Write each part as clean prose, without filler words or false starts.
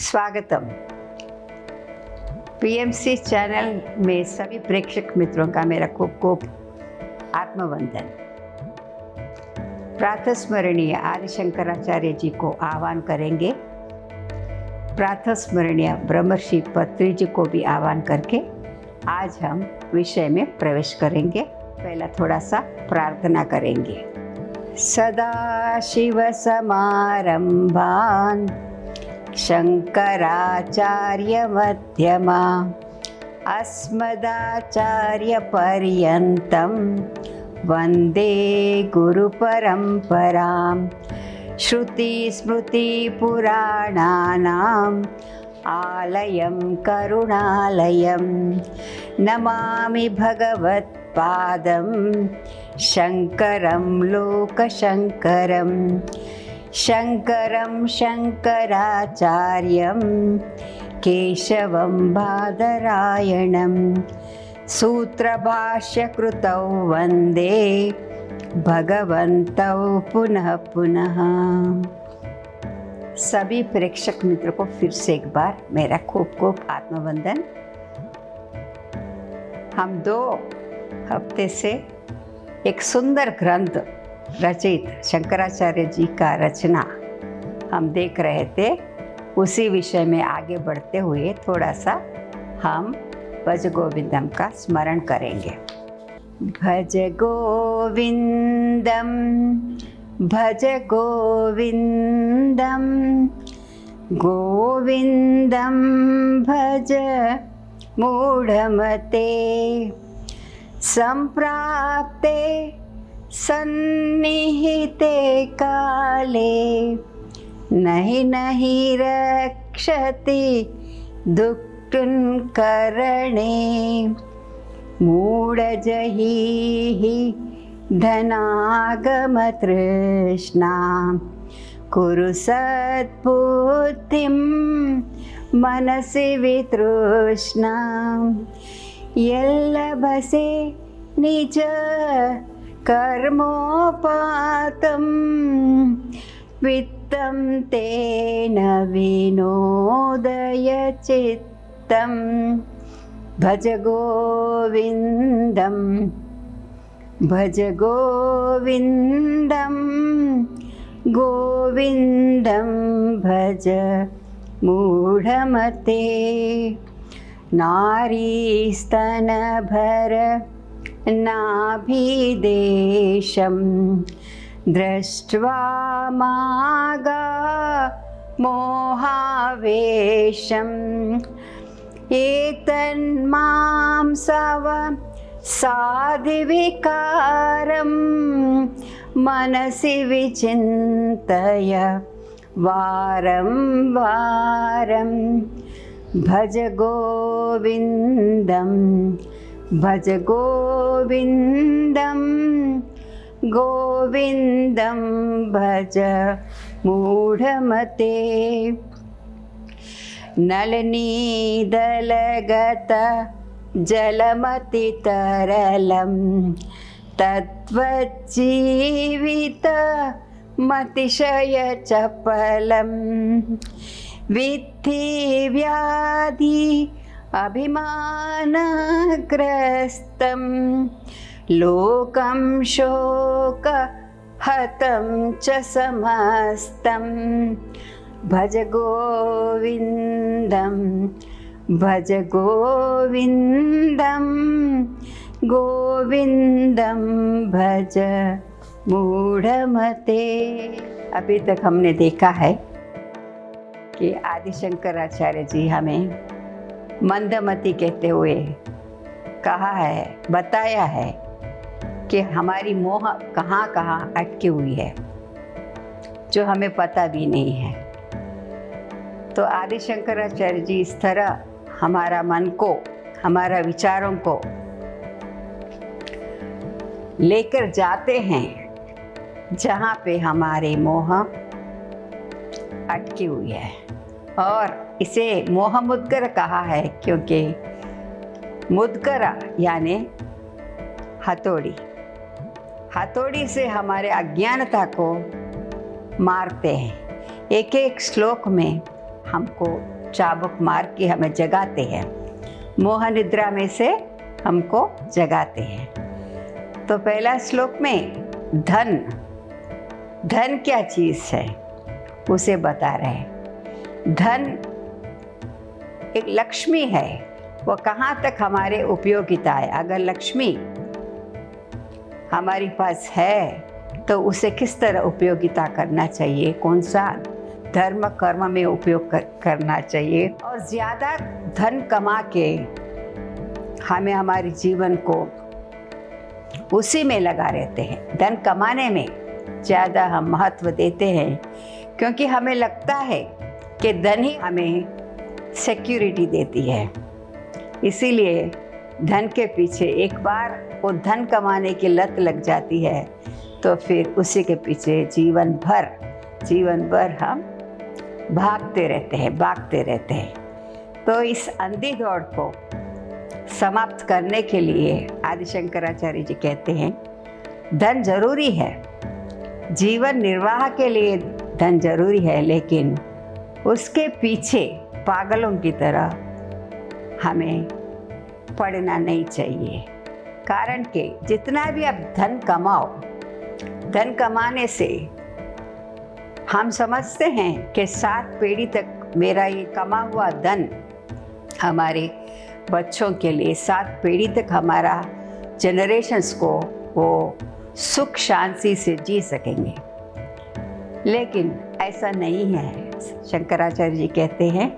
स्वागतम। PMC channel में सभी प्रेक्षक मित्रों का मेरा खूब खूब आत्मवंदन। प्रातस्मरणीय आदि शंकराचार्य जी को आह्वान करेंगे। प्रातस्मरणीय ब्रह्मर्षि पत्री जी को भी आह्वान करके आज हम विषय में प्रवेश करेंगे। पहला थोड़ा सा प्रार्थना करेंगे। सदाशिव समारंभान् शंकराचार्य मध्यमा अस्मदाचार्यपर्यन्तं वन्दे गुरुपरम्परां। श्रुतिस्मृतिपुराणानाम् आलयं करुणालयं नमामि भगवत्पादं शङ्करं लोकशङ्करं। शङ्करं शङ्कराचार्यं केशवं बादरायणं सूत्रभाष्यकृतौ वन्दे भगवन्तौ पुनः पुनः। सभी प्रेक्षक मित्र को फिर से एक बार मेरा खूब खूब आत्मवंदन। हम 2 हफ्ते से एक सुंदर ग्रंथ रचित शंकराचार्य जी का रचना हम देख रहे थे। उसी विषय में आगे बढ़ते हुए थोड़ा सा हम भज गोविंदम का स्मरण करेंगे। भज गोविंदम भज गोविंदम गोविंदम भज मूढ़मते संप्राप्ते सन्निहिते काले नहि नहि रक्षति दुष्टं करणे मूढजहिहि धनागमतृष्णा कुरु सद्बुद्धिं मनसि वितृष्णा यल्लभसे निज कर्मोपातं वित्तं तेन विनोदय चित्तं। भज गोविन्दं भज गोविन्दं गोविन्दं भज मूढमते नारीस्तनभर नाभिदेशं दृष्ट्वा मागा मोहावेशम् एतन्मां सव साधिविकारं मनसि विचिन्तय वारं वारं। भज गोविन्दं भज गोविन्दं गोविन्दं भज मूढमते नलिनीदलगत जलमतितरलं तत्त्वज्जीवित मतिशयचपलं विद्धि व्याधि अभिमानग्रस्तं लोकं शोकहतं च समस्तं। भज गोविन्दं भज गोविन्दं गोविन्दं भज मूढ़मते। अभी तक हमने देखा है कि आदि शंकराचार्य जी हमें मंदमति कहते हुए कहा है, बताया है कि हमारी मोह कहाँ कहाँ अटकी हुई है जो हमें पता भी नहीं है। तो आदि शंकराचार्य जी इस तरह हमारा मन को, हमारा विचारों को लेकर जाते हैं जहाँ पे हमारे मोह अटकी हुई है। और इसे मोह मुद्गर कहा है क्योंकि मुद्गरा यानी हथौड़ी, हथौड़ी से हमारे अज्ञानता को मारते हैं। एक एक श्लोक में हमको चाबुक मार के हमें जगाते हैं, मोह निद्रा में से हमको जगाते हैं। तो पहला श्लोक में धन क्या चीज़ है उसे बता रहे हैं। धन एक लक्ष्मी है, वो कहाँ तक हमारे उपयोगिता है। अगर लक्ष्मी हमारे पास है तो उसे किस तरह उपयोगिता करना चाहिए, कौन सा धर्म कर्म में उपयोग करना चाहिए। और ज़्यादा धन कमा के हमें हमारे जीवन को उसी में लगा रहते हैं। धन कमाने में ज़्यादा हम महत्व देते हैं क्योंकि हमें लगता है कि धन ही हमें सिक्योरिटी देती है। इसीलिए धन के पीछे एक बार वो धन कमाने की लत लग जाती है तो फिर उसी के पीछे जीवन भर हम भागते रहते हैं। तो इस अंधी दौड़ को समाप्त करने के लिए आदि शंकराचार्य जी कहते हैं धन जरूरी है, जीवन निर्वाह के लिए धन जरूरी है, लेकिन उसके पीछे पागलों की तरह हमें पड़ना नहीं चाहिए। कारण कि जितना भी आप धन कमाओ, धन कमाने से हम समझते हैं कि 7 पीढ़ी तक मेरा ये कमा हुआ धन हमारे बच्चों के लिए 7 पीढ़ी तक हमारा जनरेशन्स को वो सुख शांति से जी सकेंगे। लेकिन ऐसा नहीं है। शंकराचार्य जी कहते हैं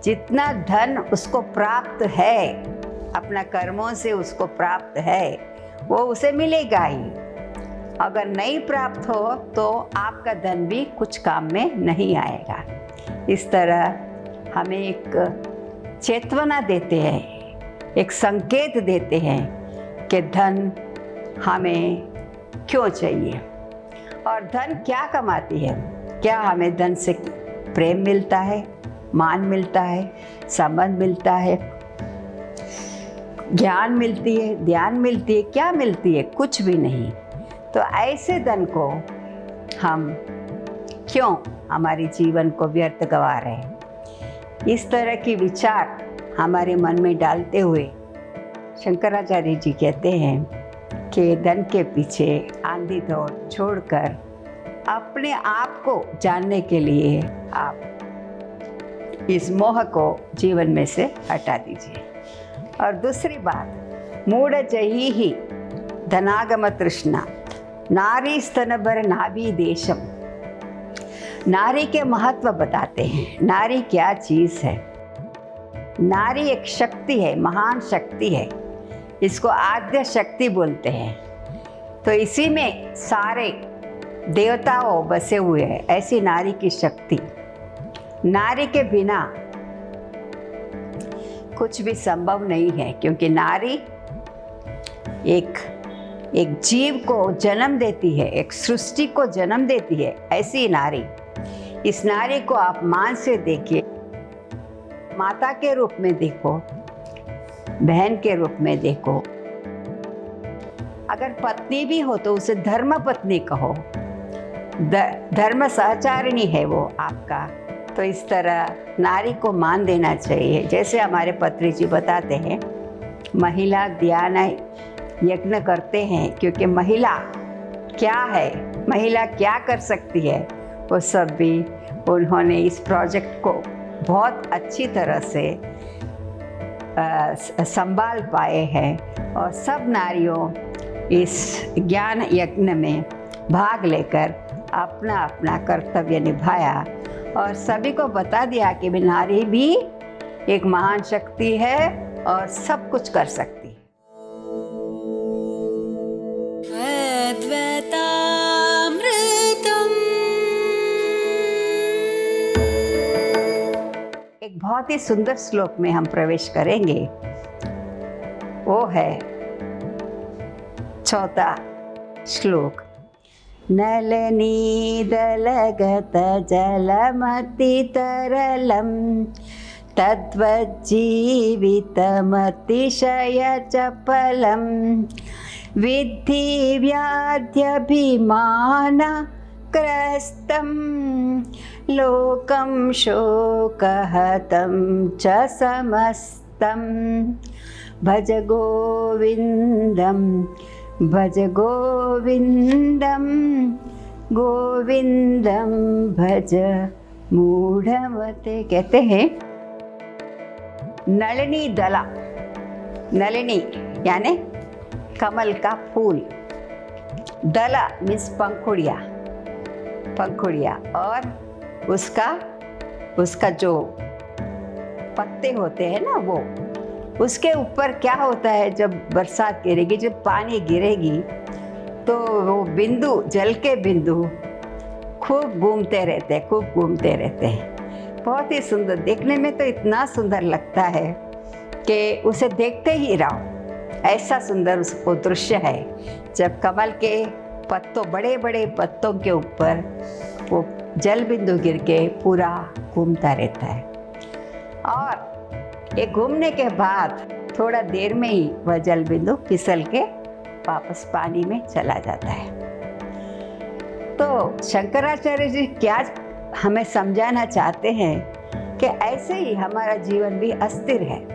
जितना धन उसको प्राप्त है, अपना कर्मों से उसको प्राप्त है, वो उसे मिलेगा ही। अगर नहीं प्राप्त हो तो आपका धन भी कुछ काम में नहीं आएगा। इस तरह हमें एक चेतना देते हैं, एक संकेत देते हैं कि धन हमें क्यों चाहिए और धन क्या कमाती है। क्या हमें धन से प्रेम मिलता है, मान मिलता है, संबंध मिलता है, ज्ञान मिलती है, ध्यान मिलती है, क्या मिलती है? कुछ भी नहीं। तो ऐसे धन को हम क्यों हमारे जीवन को व्यर्थ गवा रहे हैं? इस तरह की विचार हमारे मन में डालते हुए शंकराचार्य जी कहते हैं कि धन के पीछे आंधी दौड़ छोड़कर अपने आप को जानने के लिए आप इस मोह को जीवन में से हटा दीजिए। और दूसरी बात, मूढ़ जही ही धनागम तृष्णा नारी स्तनभर नाभि देशम। नारी के महत्व बताते हैं। नारी क्या चीज़ है? नारी एक शक्ति है, महान शक्ति है। इसको आद्य शक्ति बोलते हैं। तो इसी में सारे देवताओं बसे हुए हैं। ऐसी नारी की शक्ति, नारी के बिना कुछ भी संभव नहीं है, क्योंकि नारी एक जीव को जन्म देती है, एक सृष्टि को जन्म देती है। ऐसी नारी, इस नारी को आप मान से देखिए, माता के रूप में देखो, बहन के रूप में देखो। अगर पत्नी भी हो तो उसे धर्म पत्नी कहो, धर्म सहचारिणी है वो आपका। तो इस तरह नारी को मान देना चाहिए। जैसे हमारे पत्री जी बताते हैं, महिला ध्यान यज्ञ करते हैं, क्योंकि महिला क्या है, महिला क्या कर सकती है, वो सब भी उन्होंने इस प्रोजेक्ट को बहुत अच्छी तरह से संभाल पाए हैं। और सब नारियों इस ज्ञान यज्ञ में भाग लेकर अपना अपना कर्तव्य निभाया और सभी को बता दिया कि नारी भी एक महान शक्ति है और सब कुछ कर सकती है। एक बहुत ही सुंदर श्लोक में हम प्रवेश करेंगे। वो है 4था श्लोक। नलनीदलगत जलमति तरलम तद्वज्जीवितमतिशय चपलम विद्धि व्याध्यभिमान शोकग्रस्तं लोकं शोकहतं च समस्तं भज गोविन्दं गोविन्दं भज मूढ़मते। कहते हैं नलिनी दला, नलिनी यानी कमल का फूल, दला मीन्स पंखुड़िया, पंखुड़िया, और उसका जो पत्ते होते हैं ना, वो उसके ऊपर क्या होता है, जब बरसात गिरेगी, जब पानी गिरेगी तो वो बिंदु, जल के बिंदु खूब घूमते रहते हैं, खूब घूमते रहते हैं। बहुत ही सुंदर, देखने में तो इतना सुंदर लगता है कि उसे देखते ही रहो, ऐसा सुंदर वो दृश्य है जब कमल के पत्तों, बड़े बड़े पत्तों के ऊपर वो जल बिंदु गिर के पूरा घूमता रहता है। और ये घूमने के बाद थोड़ा देर में ही वह जल बिंदु फिसल के वापस पानी में चला जाता है। तो शंकराचार्य जी क्या हमें समझाना चाहते हैं कि ऐसे ही हमारा जीवन भी अस्थिर है।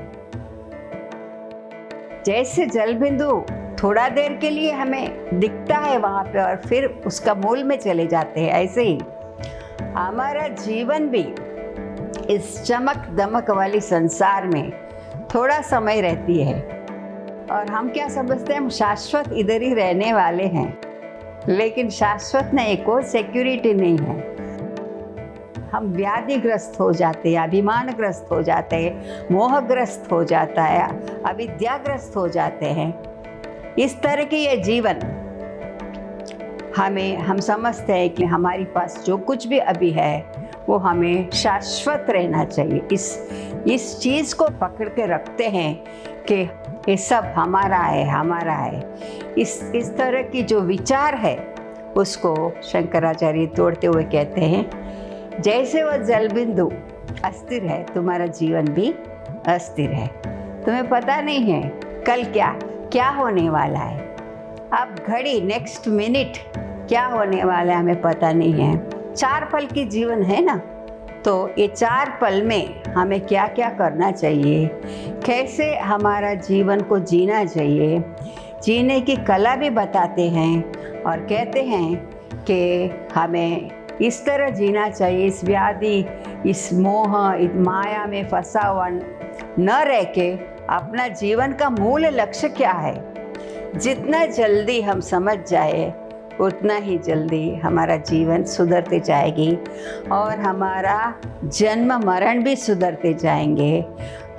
जैसे जल बिंदु थोड़ा देर के लिए हमें दिखता है वहां पे और फिर उसका मूल में चले जाते हैं, ऐसे ही हमारा जीवन भी इस चमक दमक वाली संसार में थोड़ा समय रहती है। और हम क्या समझते हैं, हम शाश्वत इधर ही रहने वाले हैं, लेकिन शाश्वत नहीं, कोई सिक्योरिटी नहीं है। हम व्याधिग्रस्त हो जाते हैं, अभिमानग्रस्त हो जाते हैं, मोहग्रस्त हो जाता है, अविद्याग्रस्त हो जाते हैं। इस तरह के ये जीवन हम समझते हैं कि हमारे पास जो कुछ भी अभी है वो हमें शाश्वत रहना चाहिए। इस चीज़ को पकड़ के रखते हैं कि ये सब हमारा है, हमारा है। इस तरह की जो विचार है उसको शंकराचार्य तोड़ते हुए कहते हैं, जैसे वह जल बिंदु अस्थिर है, तुम्हारा जीवन भी अस्थिर है। तुम्हें पता नहीं है कल क्या होने वाला है, अब घड़ी, नेक्स्ट मिनट क्या होने वाला है, हमें पता नहीं है। 4 पल की जीवन है ना, तो ये 4 पल में हमें क्या क्या करना चाहिए, कैसे हमारा जीवन को जीना चाहिए, जीने की कला भी बताते हैं। और कहते हैं कि हमें इस तरह जीना चाहिए, इस व्याधि, इस मोह, इस माया में फंसा हुआ न रह के अपना जीवन का मूल लक्ष्य क्या है, जितना जल्दी हम समझ जाए उतना ही जल्दी हमारा जीवन सुधरते जाएगी और हमारा जन्म मरण भी सुधरते जाएंगे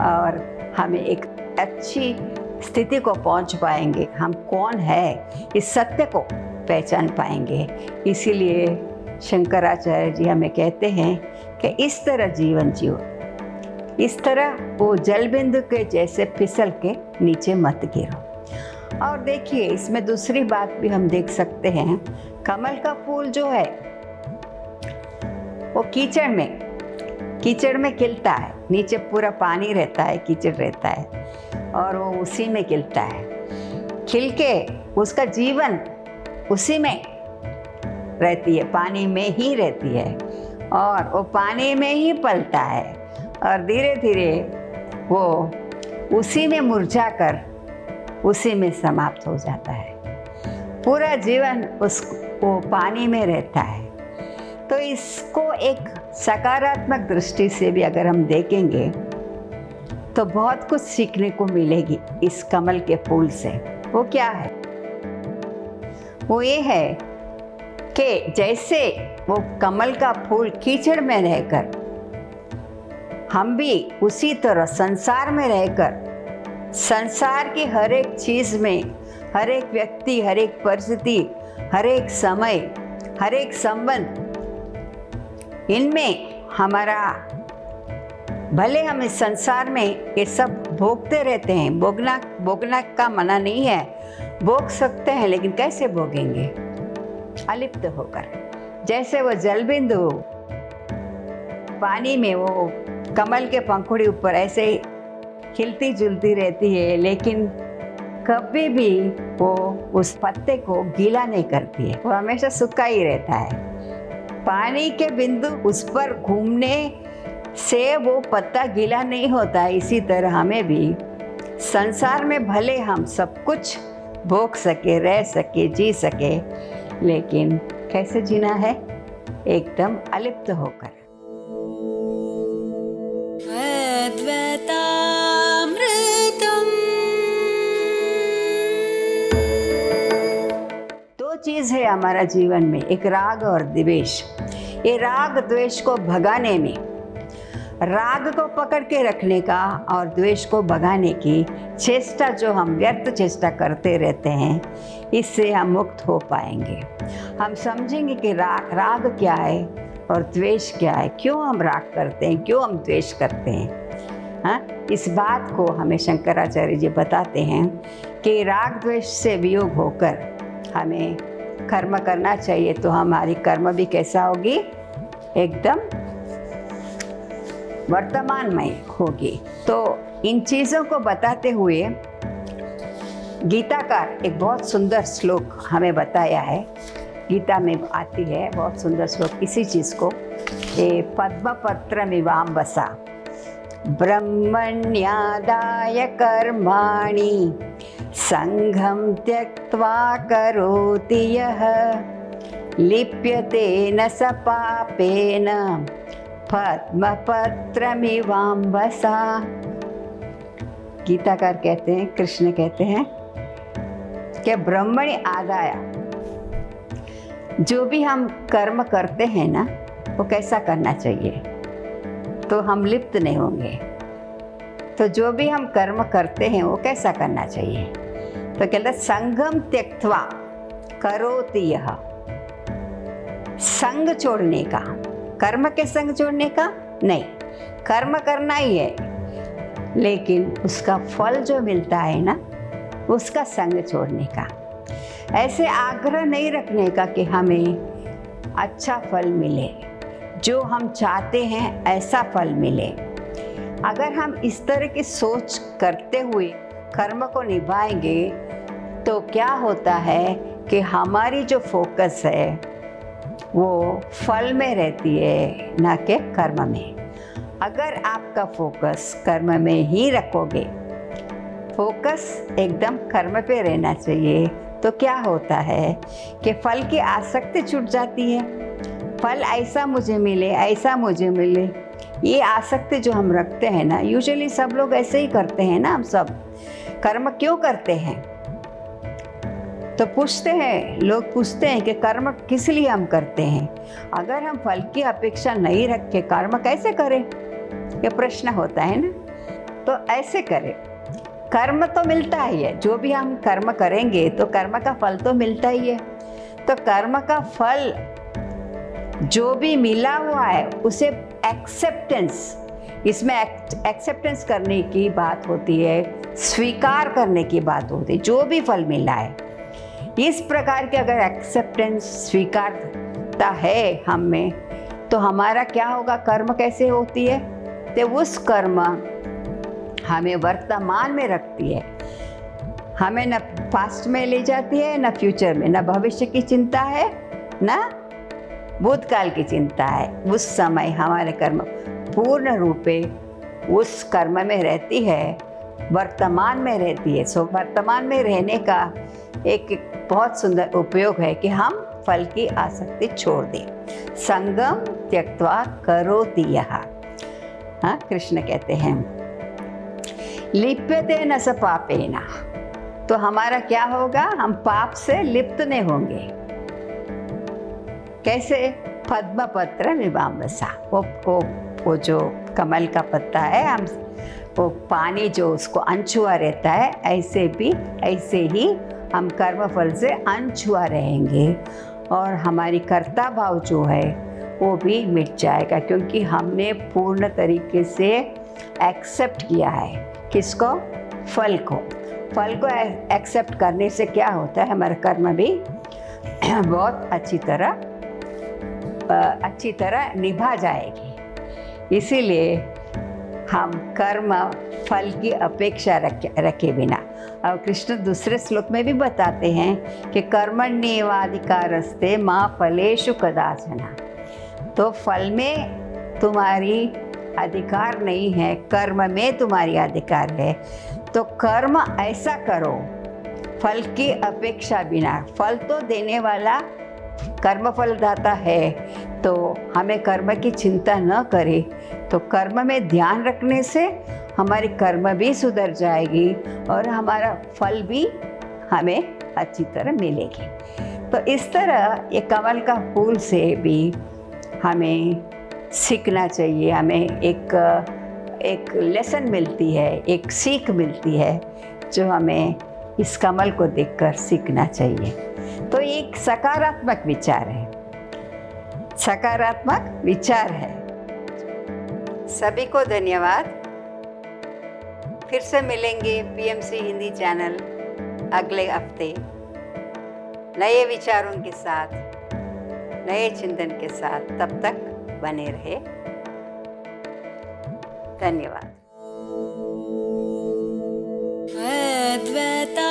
और हमें एक अच्छी स्थिति को पहुंच पाएंगे। हम कौन है इस सत्य को पहचान पाएंगे। इसीलिए शंकराचार्य जी हमें कहते हैं कि इस तरह जीवन जियो, इस तरह वो जल बिंदु के जैसे फिसल के नीचे मत गिरो। और देखिए इसमें दूसरी बात भी हम देख सकते हैं, कमल का फूल जो है वो कीचड़ में खिलता है, नीचे पूरा पानी रहता है, कीचड़ रहता है और वो उसी में खिलता है। खिल के उसका जीवन उसी में रहती है, पानी में ही रहती है और वो पानी में ही पलता है और धीरे धीरे वो उसी में मुरझा कर उसी में समाप्त हो जाता है। पूरा जीवन वो पानी में रहता है। तो इसको एक सकारात्मक दृष्टि से भी अगर हम देखेंगे तो बहुत कुछ सीखने को मिलेगी इस कमल के फूल से। वो क्या है? वो ये है कि जैसे वो कमल का फूल कीचड़ में रहकर, हम भी उसी तरह संसार में रहकर संसार की हर एक चीज में, हर एक व्यक्ति, हर एक परिस्थिति, हर एक समय, हर एक संबंध, इनमें हमारा, भले हम इस संसार में ये सब भोगते रहते हैं, भोगना का मना नहीं है, भोग सकते हैं, लेकिन कैसे भोगेंगे? अलिप्त होकर। जैसे वो जलबिंदु पानी में वो कमल के पंखुड़ी ऊपर ऐसे खिलती जुलती रहती है, लेकिन कभी भी वो उस पत्ते को गीला नहीं करती है, वो हमेशा सूखा ही रहता है। पानी के बिंदु उस पर घूमने से वो पत्ता गीला नहीं होता। इसी तरह हमें भी संसार में भले हम सब कुछ भोग सके, रह सके, जी सके, लेकिन कैसे जीना है? एकदम अलिप्त होकर। दो चीज है हमारा जीवन में, एक राग और द्वेष। ये राग द्वेष को भगाने में, राग को पकड़ के रखने का और द्वेष को भगाने की चेष्टा जो हम व्यर्थ चेष्टा करते रहते हैं, इससे हम मुक्त हो पाएंगे। हम समझेंगे कि राग क्या है और द्वेष क्या है, क्यों हम राग करते हैं, क्यों हम द्वेष करते हैं। हाँ, इस बात को हमें शंकराचार्य जी बताते हैं कि राग द्वेष से वियोग होकर हमें कर्म करना चाहिए, तो हमारी कर्म भी कैसा होगी? एकदम वर्तमानमय होगी। तो इन चीज़ों को बताते हुए गीताकार एक बहुत सुंदर श्लोक हमें बताया है, गीता में आती है बहुत सुंदर श्लोक इसी चीज़ को, ये पद्मपत्रमिवाम्बसा ब्रह्मण्यादाय कर्माणि संघं त्यक्त्वा करोति यः लिप्यते न स पापेन पद्मपत्रमिवाम्बसा। गीताकार कहते हैं, कृष्ण कहते हैं कि ब्रह्मणि आदाय, जो भी हम कर्म करते हैं ना, वो कैसा करना चाहिए? तो हम लिप्त नहीं होंगे। तो जो भी हम कर्म करते हैं वो कैसा करना चाहिए? तो कहते संगम त्यक्त्वा करोति यः, संग छोड़ने का, कर्म के संग छोड़ने का नहीं, कर्म करना ही है, लेकिन उसका फल जो मिलता है ना, उसका संग छोड़ने का। ऐसे आग्रह नहीं रखने का कि हमें अच्छा फल मिले, जो हम चाहते हैं ऐसा फल मिले। अगर हम इस तरह की सोच करते हुए कर्म को निभाएंगे तो क्या होता है कि हमारी जो फोकस है वो फल में रहती है, ना कि कर्म में। अगर आपका फोकस कर्म में ही रखोगे, फोकस एकदम कर्म पे रहना चाहिए, तो क्या होता है कि फल की आसक्ति छूट जाती है। फल ऐसा मुझे मिले, ऐसा मुझे मिले, ये आसक्ति जो हम रखते हैं ना, यूजुअली सब लोग ऐसे ही करते हैं ना। हम सब कर्म क्यों करते हैं? तो पूछते हैं, लोग पूछते हैं कि कर्म किस लिए हम करते हैं? अगर हम फल की अपेक्षा नहीं रख के कर्म कैसे करें, ये प्रश्न होता है ना। तो ऐसे करें, कर्म तो मिलता ही है, जो भी हम कर्म करेंगे तो कर्म का फल तो मिलता ही है। तो कर्म का फल जो भी मिला हुआ है उसे एक्सेप्टेंस, इसमें एक्सेप्टेंस करने की बात होती है, स्वीकार करने की बात होती है। जो भी फल मिला है, इस प्रकार के अगर एक्सेप्टेंस स्वीकारता है हम में, तो हमारा क्या होगा? कर्म कैसे होती है? तो उस कर्म हमें वर्तमान में रखती है, हमें न पास्ट में ले जाती है, न फ्यूचर में, न भविष्य की चिंता है, न भूतकाल की चिंता है। उस समय हमारे कर्म पूर्ण रूपे उस कर्म में रहती है, वर्तमान में रहती है। सो वर्तमान में रहने का एक बहुत सुंदर उपयोग है कि हम फल की आसक्ति छोड़ दें। संगम त्यक्त्वा करोति यः। हाँ, कृष्ण कहते हैं लिप्यते न स पापेन, तो हमारा क्या होगा? हम पाप से लिप्त नहीं होंगे। कैसे? पद्मपत्रमिवाम्बसा, वो जो कमल का पत्ता है, हम वो पानी जो उसको अनछुआ रहता है, ऐसे ही हम कर्मफल से अनछुआ रहेंगे और हमारी कर्ता भाव जो है वो भी मिट जाएगा, क्योंकि हमने पूर्ण तरीके से एक्सेप्ट किया है। किसको? फल को। फल को एक्सेप्ट करने से क्या होता है? हमारा कर्म भी बहुत अच्छी तरह निभा जाएगी। इसीलिए हम कर्म फल की अपेक्षा रखे बिना, और कृष्ण दूसरे श्लोक में भी बताते हैं कि कर्मण्येवाधिकारस्ते मा फलेषु कदाचन, तो फल में तुम्हारी अधिकार नहीं है, कर्म में तुम्हारी अधिकार है। तो कर्म ऐसा करो फल की अपेक्षा बिना। फल तो देने वाला कर्म फलदाता है, तो हमें कर्म की चिंता न करें। तो कर्म में ध्यान रखने से हमारी कर्म भी सुधर जाएगी और हमारा फल भी हमें अच्छी तरह मिलेगी। तो इस तरह ये कमल का फूल से भी हमें सीखना चाहिए। हमें एक लेसन मिलती है, एक सीख मिलती है जो हमें इस कमल को देखकर सीखना चाहिए। तो एक सकारात्मक विचार है, सकारात्मक विचार है। सभी को धन्यवाद। फिर से मिलेंगे पीएमसी हिंदी चैनल अगले हफ्ते नए विचारों के साथ, नए चिंतन के साथ। तब तक बने रहे। धन्यवाद। अद्वैता